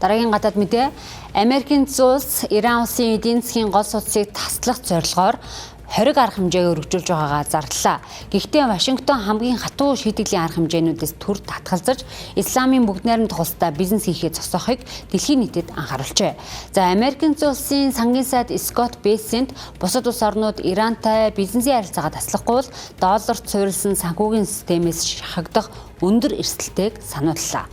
Дараагийн гадаад мэдээ Америкийн улс Иран улсын эдийн засгийн гол судсыг таслах зорилгоор 20 арга хэмжээг өргөжүүлж байгаагаа зарлалаа. Гэхдээ Вашингтон хамгийн хатуу шийтгэлийн арга хэмжээнүүдээс төр татгалзаж, Исламын бүгд найрамдах улстай бизнес хийхээ зогсоохыг дэлхийн нийтэд анхааруулжээ. За Америкийн улсын сангийн сайд Скотт Бессент бусад улс орнууд Ирантай бизнесийн харилцаагаа таслахгүй бол долларт суурилсан санхүүгийн системээс шахагдах өндөр эрсдэлтэйг санууллаа.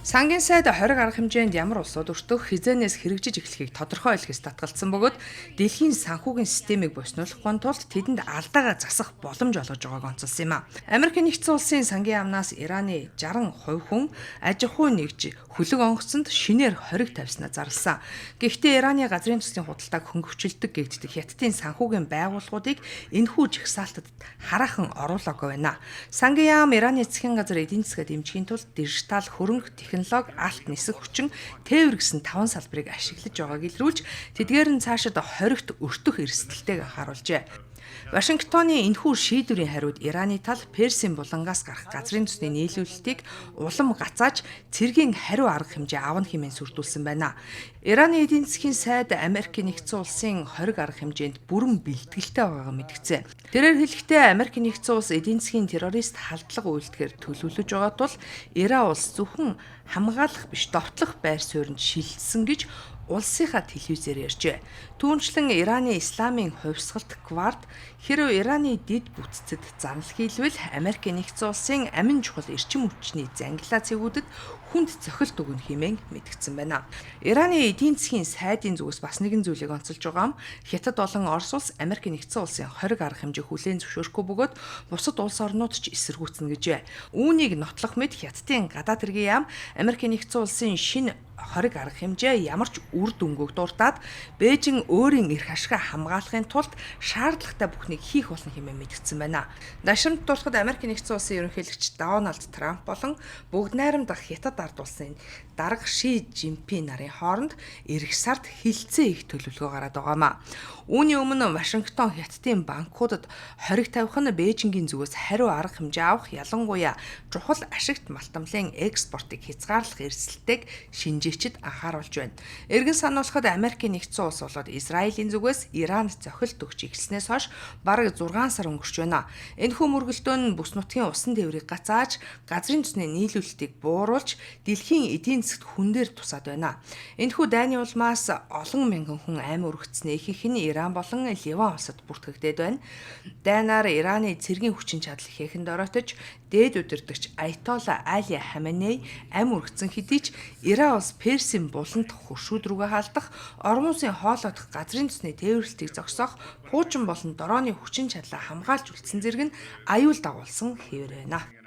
Сангийн сайд 20 арга хэмжээнд ямар улсууд өртөх хизээнээс хэрэгжиж эхлэхийг тодорхой илгэс татгалзсан бөгөөд дэлхийн санхүүгийн системийг боснуулахгүй тулд тэдэнд алдаагаа засах боломж олгож байгааг онцолсон юм а. Америкийн нэгдсэн улсын сангийн яамнаас Ираны 60% хүн аж ахуй нэгж хөлөг онгоцонд шинээр хориг тавьснаа зарласан. Гэхдээ Ираны газрын төслийн худалдааг хөнгөвчлөдөг гэгддэг хятадын санхүүгийн байгууллагуудыг энэхүү жагсаалтад хараахан оруулаагүй байна. Сангийн яам Ираны засгийн газар эдийн засгаа дэмжихийн тулд дижитал хөрөнгө технологи, алт нисэх хүчин, тээвэр гэсэн 5 салбарыг ашиглаж байгааг илрүүлж, тэдгээр нь цаашид хоригт өртөх эрсдэлтэйг анхааруулжээ. Вашингтоны энэхүү шийдвэрийн хариуд Ираны тал Персийн булангаас гарах газрын төсний нийлүүлэлтийг улам гацааж цэргийн хариу арга хэмжээ авна хэмээн сүрдүүлсэн байна. Ираны эдийн засгийн сайд Америкийн нэгдсэн улсын 20 арга хэмжээнд бүрэн бэлтгэлтэй байгаагаа мэдгцээ. Тэрээр хэлэхдээ Америкийн нэгдсэн улс эдийн засгийн террорист халдлага үйлдэхээр төлөвлөж байгаа тул Иран улс зөвхөн хамгаалах биш довтлох байр суурьнд шилжсэн гэж улсынхаа телевизээр ярьжээ. Түүнчлэн Ираны исламын хувьсгалт кварт хэрэв Ираны дид бүтцэд занал хийлвэл Америкийн нэгдсэн улсын амин чухал эрчим хүчний зангилаа цэгүүдэд хүнд цохилт өгнө хэмээн мэдгдсэн байна. Ираны эдийн засгийн сайдын зүгээс бас нэгэн зүйлийг онцолж байгаа юм. Хятад болон Орос улс Америкийн нэгдсэн улсын 20 арга хэмжээ хүлээн зөвшөөрөхгүй бөгөөд бусад улс орнууд ч эсэргүүцнэ гэжээ. Үүнийг нотлох мэд Хятадын гадаад хэргийн яам Америкийн нэгдсэн улсын шинэ 20 арга хэмжээ ямар ч үр дүнгүйг дуртаад Бээжин өөрийн эрх ашгаа хамгаалахын тулд шаардлагатай бүхнийг хийх болно хэмээн мэдгдсэн байна. Дашрамт дуртахад Америкийн нэгдсэн улсын ерөнхийлөгч Дональд Трамп болон бүгд найрамдах Хятад ард улсын дарга Ши Жинпин нарын хооронд эх сард хилцээ их төлөвлөгөө гараад байгаамаа. Үүний өмнө Вашингтон Хятадын банкудад хориг тавих нь Бээжингийн зүгээс хариу арга хэмжээ авах, ялангуяа чухал ашигт малтамлын экспортыг хязгаарлах эрсдэлтэйг шинжээчид анхааруулж байна. Эргэн сануулхад Америкийн нэгдсэн улс болоод Израилийн зүгээс Иранд зохилт өгч эхэлснээс хойш бараг 6 сар өнгөрч байна. Энэхүү мөргөлдөөн нь бүс нутгийн усан тээврийг гацааж, газрын төсний нийлүүлэлтийг бууруулж, дэлхийн эдийн засгт хүн дээр тусаад байна. Энэхүү дайны улмаас олон мянган хүн амь өргөцснээ ихэнх нь Иран болон Ливан улсад бүртгэгдээд байна. Дайнаар Ираны цэргийн хүчин чадал ихээхэнд оройтож, дээд удирдагч Аятолла Али Хаменей амь өргөцсөн хэдий ч Иран улс Персийн буланд хуршүүд рүүгээ халдах, Орон улсын хоолойдох газрын төсний тээвэрлэлтийг зогсоох, хуучин болон дорооны хүчин чадлаа хамгаалж үлдсэн зэрэг нь аюул дагуулсан хэвээр байна.